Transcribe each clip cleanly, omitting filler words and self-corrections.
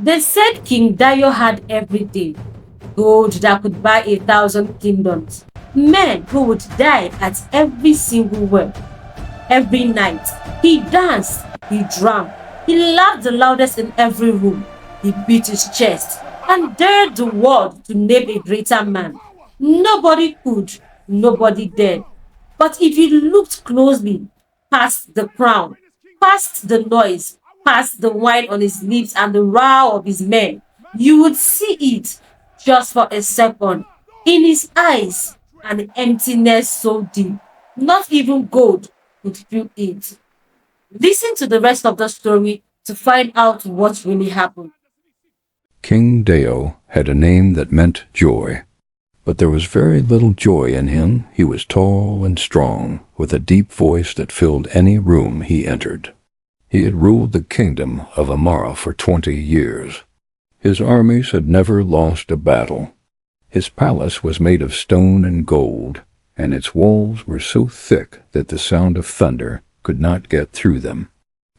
They said King Dayo had everything: gold that could buy 1,000 kingdoms, men who would die at every single word. Every night, he danced, he drank, he laughed the loudest in every room, he beat his chest, and dared the world to name a greater man. Nobody could, nobody dared. But if you looked closely, past the crown, past the noise, past the wine on his lips and the row of his men, you would see it just for a second. In his eyes, an emptiness so deep, not even gold could fill it. Listen to the rest of the story to find out what really happened. King Dayo had a name that meant joy, but there was very little joy in him. He was tall and strong, with a deep voice that filled any room he entered. He had ruled the kingdom of Amara for 20 years. His armies had never lost a battle. His palace was made of stone and gold, and its walls were so thick that the sound of thunder could not get through them.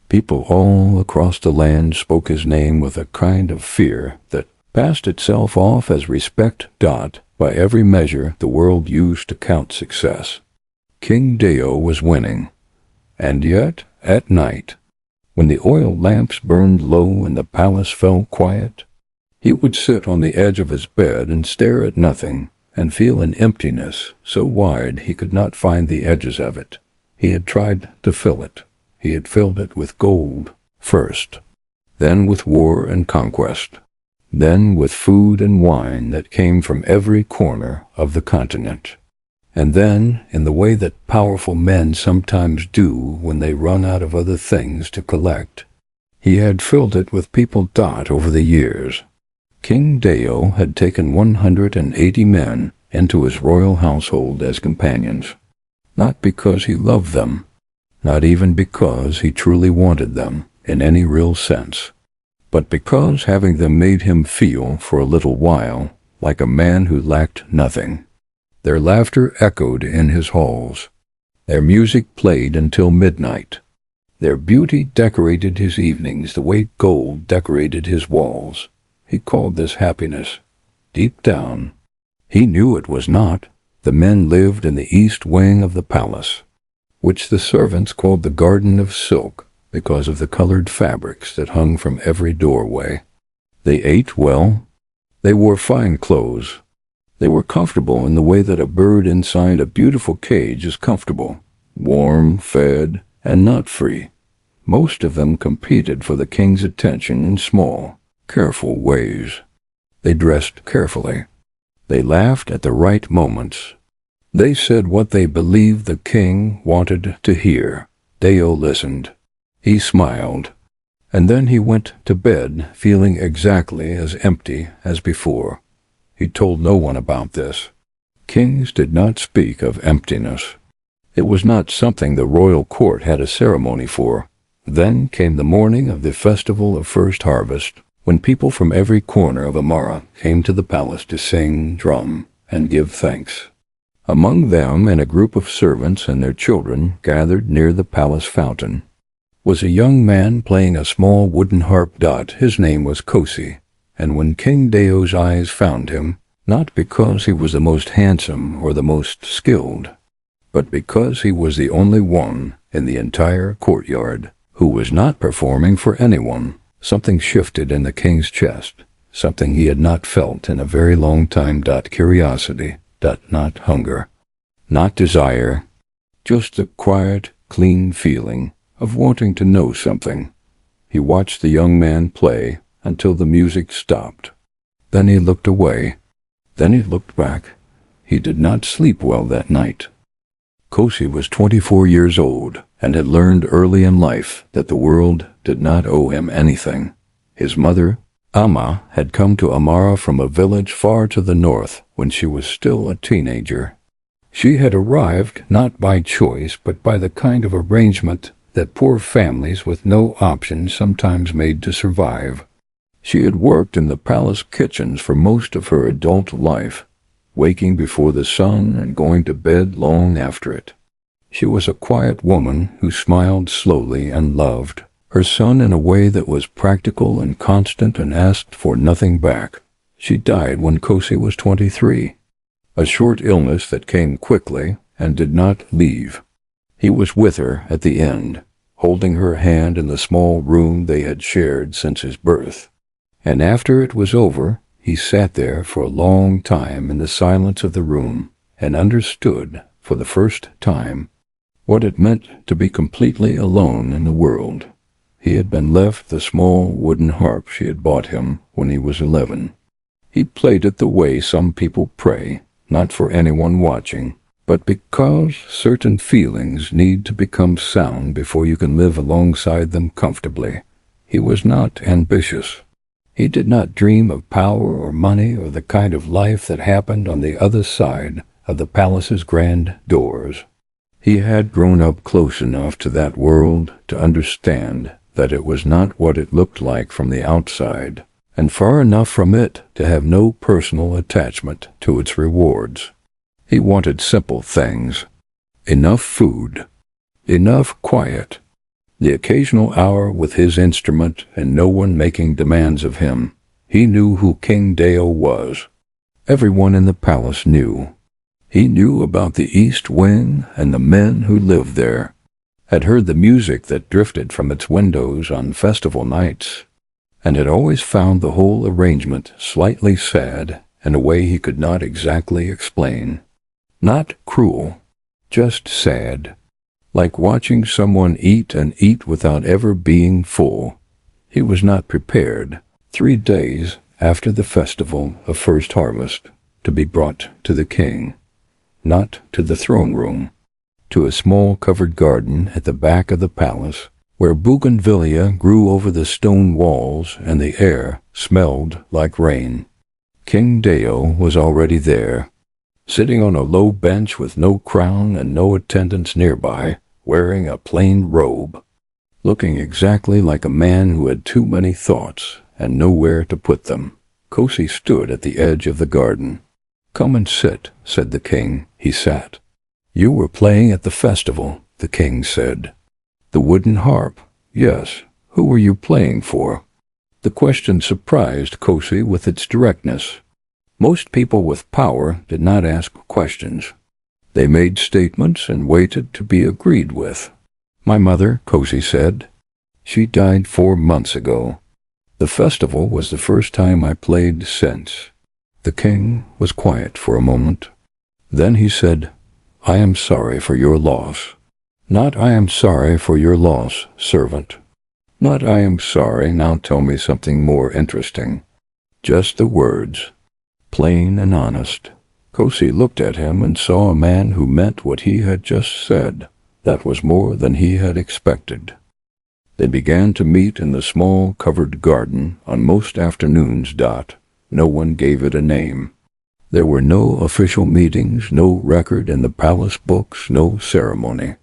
People all across the land spoke his name with a kind of fear that passed itself off as respect by every measure the world used to count success. King Dayo was winning, and yet, at night, when the oil lamps burned low and the palace fell quiet, he would sit on the edge of his bed and stare at nothing and feel an emptiness so wide he could not find the edges of it. He had tried to fill it. He had filled it with gold first, then with war and conquest, then with food and wine that came from every corner of the continent, and then in the way that powerful men sometimes do when they run out of other things to collect. He had filled it with people over the years. King Dayo had taken 180 men into his royal household as companions, not because he loved them, not even because he truly wanted them in any real sense, but because having them made him feel for a little while like a man who lacked nothing. Their laughter echoed in his halls. Their music played until midnight. Their beauty decorated his evenings the way gold decorated his walls. He called this happiness. Deep down, he knew it was not. The men lived in the east wing of the palace, which the servants called the Garden of Silk because of the colored fabrics that hung from every doorway. They ate well. They wore fine clothes. They were comfortable in the way that a bird inside a beautiful cage is comfortable, warm, fed, and not free. Most of them competed for the king's attention in small, careful ways. They dressed carefully. They laughed at the right moments. They said what they believed the king wanted to hear. Dayo listened. He smiled. And then he went to bed feeling exactly as empty as before. He told no one about this. Kings did not speak of emptiness. It was not something the royal court had a ceremony for. Then came the morning of the festival of first harvest, when people from every corner of Amara came to the palace to sing, drum, and give thanks. Among them, and a group of servants and their children gathered near the palace fountain, was a young man playing a small wooden harp. His name was Kosi, and when King Dayo's eyes found him, not because he was the most handsome or the most skilled, but because he was the only one in the entire courtyard who was not performing for anyone, something shifted in the king's chest, something he had not felt in a very long time. Curiosity, not hunger, not desire, just the quiet, clean feeling of wanting to know something. He watched the young man play until the music stopped. Then he looked away. Then he looked back. He did not sleep well that night. Kosi was 24 years old and had learned early in life that the world did not owe him anything. His mother, Amara, had come to Amara from a village far to the north when she was still a teenager. She had arrived not by choice but by the kind of arrangement that poor families with no options sometimes made to survive. She had worked in the palace kitchens for most of her adult life, waking before the sun and going to bed long after it. She was a quiet woman who smiled slowly and loved. her son in a way that was practical and constant and asked for nothing back. She died when Kosi was 23, a short illness that came quickly and did not leave. He was with her at the end, holding her hand in the small room they had shared since his birth. And after it was over, he sat there for a long time in the silence of the room and understood, for the first time, what it meant to be completely alone in the world. He had been left the small wooden harp she had bought him when he was 11. He played it the way some people pray, not for anyone watching, but because certain feelings need to become sound before you can live alongside them comfortably. He was not ambitious. He did not dream of power or money or the kind of life that happened on the other side of the palace's grand doors. He had grown up close enough to that world to understand that it was not what it looked like from the outside, and far enough from it to have no personal attachment to its rewards. He wanted simple things: enough food, enough quiet, the occasional hour with his instrument and no one making demands of him. He knew who King Dayo was. Everyone in the palace knew. He knew about the East Wing and the men who lived there, had heard the music that drifted from its windows on festival nights, and had always found the whole arrangement slightly sad in a way he could not exactly explain. Not cruel, just sad, like watching someone eat and eat without ever being full. He was not prepared, 3 days after the festival of first harvest, to be brought to the king, not to the throne room, to a small covered garden at the back of the palace, where bougainvillea grew over the stone walls and the air smelled like rain. King Dayo was already there, sitting on a low bench with no crown and no attendants nearby, wearing a plain robe, looking exactly like a man who had too many thoughts and nowhere to put them. Kosi stood at the edge of the garden. "Come and sit," said the king. He sat. "You were playing at the festival," the king said. "The wooden harp?" "Yes. Who were you playing for?" The question surprised Kosi with its directness. Most people with power did not ask questions. They made statements and waited to be agreed with. "My mother," Kosi said. "She died 4 months ago. The festival was the first time I played since." The king was quiet for a moment. Then he said, "I am sorry for your loss. Not I am sorry for your loss, servant. Not I am sorry, now tell me something more interesting." Just the words, plain and honest. Kosi looked at him and saw a man who meant what he had just said. That was more than he had expected. They began to meet in the small covered garden on most afternoons. No one gave it a name. There were no official meetings, no record in the palace books, no ceremony.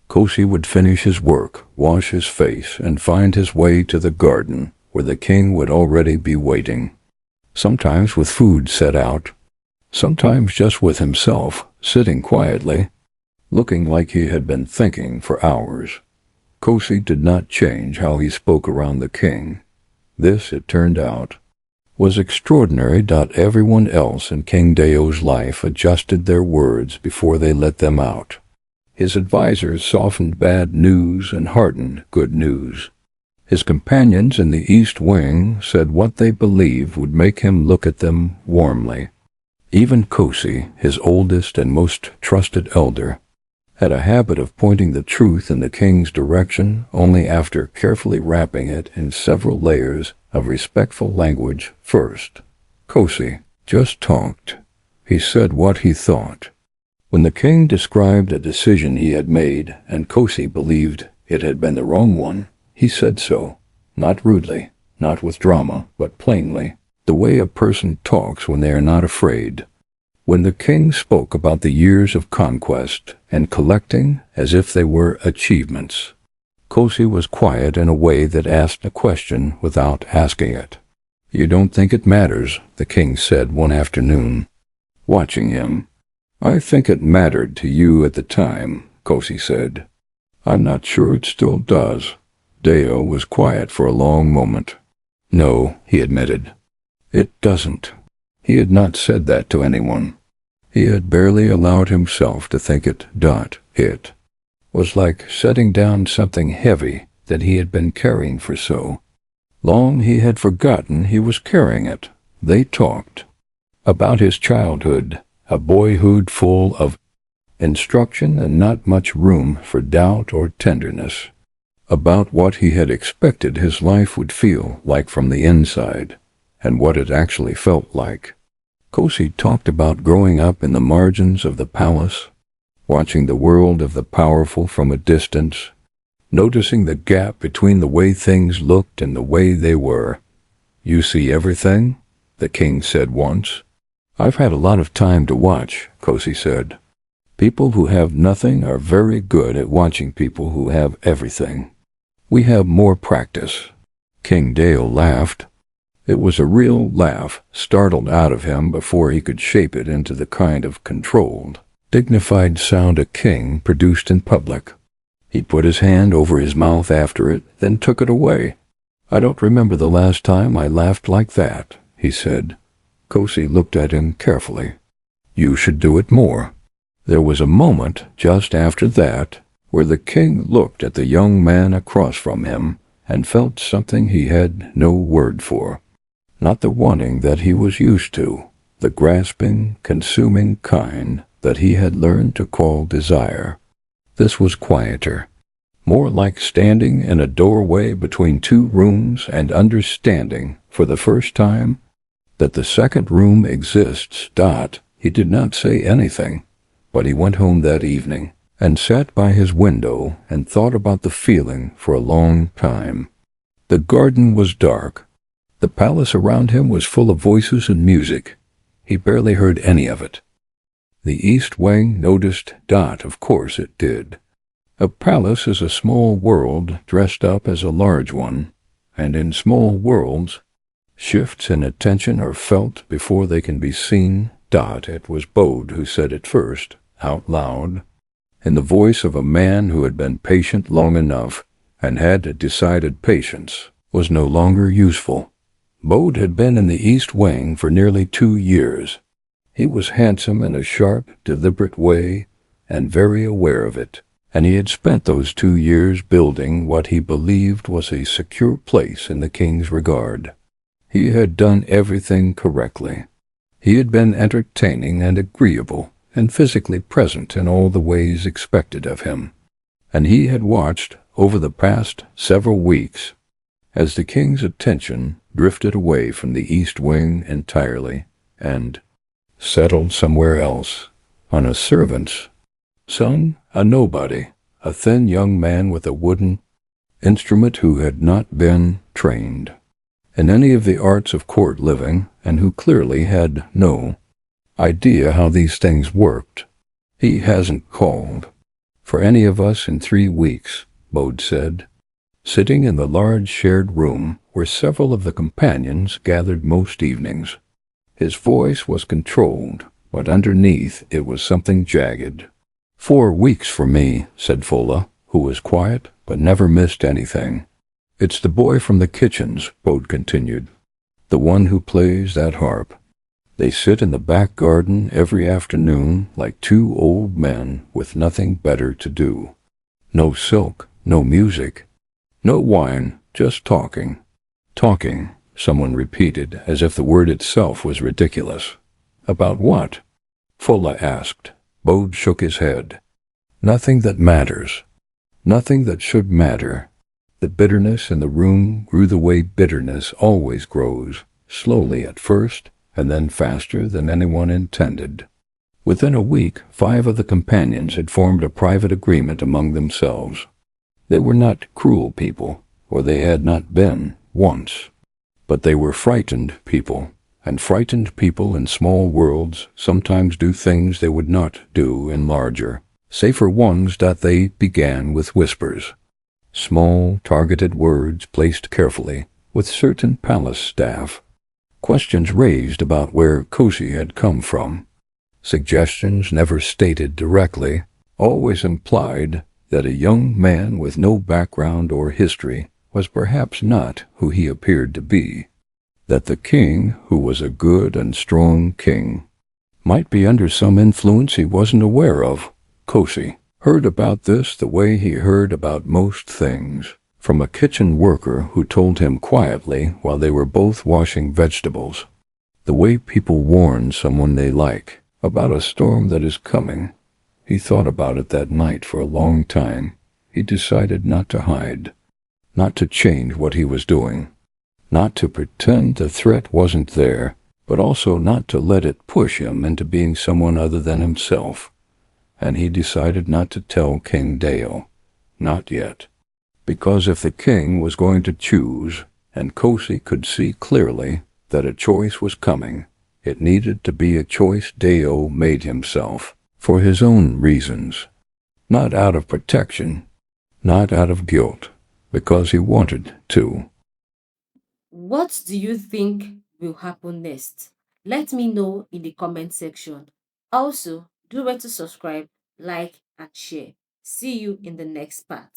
Kosi would finish his work, wash his face, and find his way to the garden, where the king would already be waiting. Sometimes with food set out, sometimes just with himself, sitting quietly, looking like he had been thinking for hours. Kosi did not change how he spoke around the king. This, it turned out, was extraordinary. Everyone else in King Dayo's life adjusted their words before they let them out. His advisors softened bad news and hardened good news. His companions in the East Wing said what they believed would make him look at them warmly. Even Kosi, his oldest and most trusted elder, had a habit of pointing the truth in the king's direction only after carefully wrapping it in several layers of respectful language first. Kosi just talked. He said what he thought. When the king described a decision he had made, and Kosi believed it had been the wrong one, he said so, not rudely, not with drama, but plainly, the way a person talks when they are not afraid. When the king spoke about the years of conquest and collecting as if they were achievements, Kosi was quiet in a way that asked a question without asking it. "You don't think it matters," the king said one afternoon, watching him. "I think it mattered to you at the time," Kosi said. "I'm not sure it still does." Dayo was quiet for a long moment. "No," he admitted. "It doesn't." He had not said that to anyone. He had barely allowed himself to think it. It was like setting down something heavy that he had been carrying for so long he had forgotten he was carrying it. They talked about his childhood, a boyhood full of instruction and not much room for doubt or tenderness, about what he had expected his life would feel like from the inside, and what it actually felt like. Kosi talked about growing up in the margins of the palace, watching the world of the powerful from a distance, noticing the gap between the way things looked and the way they were. "You see everything?" the king said once. "I've had a lot of time to watch," Kosi said. "People who have nothing are very good at watching people who have everything. We have more practice." King Dayo laughed. It was a real laugh, startled out of him before he could shape it into the kind of controlled, dignified sound a king produced in public. He put his hand over his mouth after it, then took it away. "I don't remember the last time I laughed like that," he said. Kosi looked at him carefully. "You should do it more." There was a moment just after that where the king looked at the young man across from him and felt something he had no word for. Not the wanting that he was used to, the grasping, consuming kind that he had learned to call desire. This was quieter, more like standing in a doorway between two rooms and understanding, for the first time, that the second room exists. He did not say anything, but he went home that evening and sat by his window and thought about the feeling for a long time. The garden was dark. The palace around him was full of voices and music. He barely heard any of it. The east wing noticed. Of course it did. A palace is a small world dressed up as a large one, and in small worlds, shifts in attention are felt before they can be seen. It was Bode who said it first, out loud, in the voice of a man who had been patient long enough and had decided patience was no longer useful. Bode had been in the East Wing for nearly 2 years. He was handsome in a sharp, deliberate way, and very aware of it, and he had spent those 2 years building what he believed was a secure place in the king's regard. He had done everything correctly. He had been entertaining and agreeable, and physically present in all the ways expected of him, and he had watched, over the past several weeks, as the king's attention drifted away from the East Wing entirely and settled somewhere else, on a servant's son, a nobody, a thin young man with a wooden instrument who had not been trained in any of the arts of court living and who clearly had no idea how these things worked. "He hasn't called for any of us in 3 weeks, Bode said, sitting in the large shared room where several of the companions gathered most evenings. His voice was controlled, but underneath it was something jagged. 4 weeks for me, said Fola, who was quiet but never missed anything. It's the boy from the kitchens, Bode continued, the one who plays that harp. They sit in the back garden every afternoon like 2 old men with nothing better to do. No silk, no music, no wine, just talking. Talking, someone repeated, as if the word itself was ridiculous. About what? Fola asked. Bode shook his head. Nothing that matters. Nothing that should matter. The bitterness in the room grew the way bitterness always grows, slowly at first, and then faster than anyone intended. Within a week, 5 of the companions had formed a private agreement among themselves. They were not cruel people, or they had not been, once. But they were frightened people, and frightened people in small worlds sometimes do things they would not do in larger, safer ones. They began with whispers. Small, targeted words placed carefully with certain palace staff. Questions raised about where Kosi had come from. Suggestions never stated directly, always implied that a young man with no background or history was perhaps not who he appeared to be, that the king, who was a good and strong king, might be under some influence he wasn't aware of. Kosi heard about this the way he heard about most things, from a kitchen worker who told him quietly while they were both washing vegetables. The way people warn someone they like about a storm that is coming. He thought about it that night for a long time. He decided not to hide, not to change what he was doing, not to pretend the threat wasn't there, but also not to let it push him into being someone other than himself. And he decided not to tell King Dayo. Not yet. Because if the king was going to choose, and Kosi could see clearly that a choice was coming, it needed to be a choice Dayo made himself, for his own reasons. Not out of protection, not out of guilt, because he wanted to. What do you think will happen next? Let me know in the comment section. Also, do well to subscribe, like, and share. See you in the next part.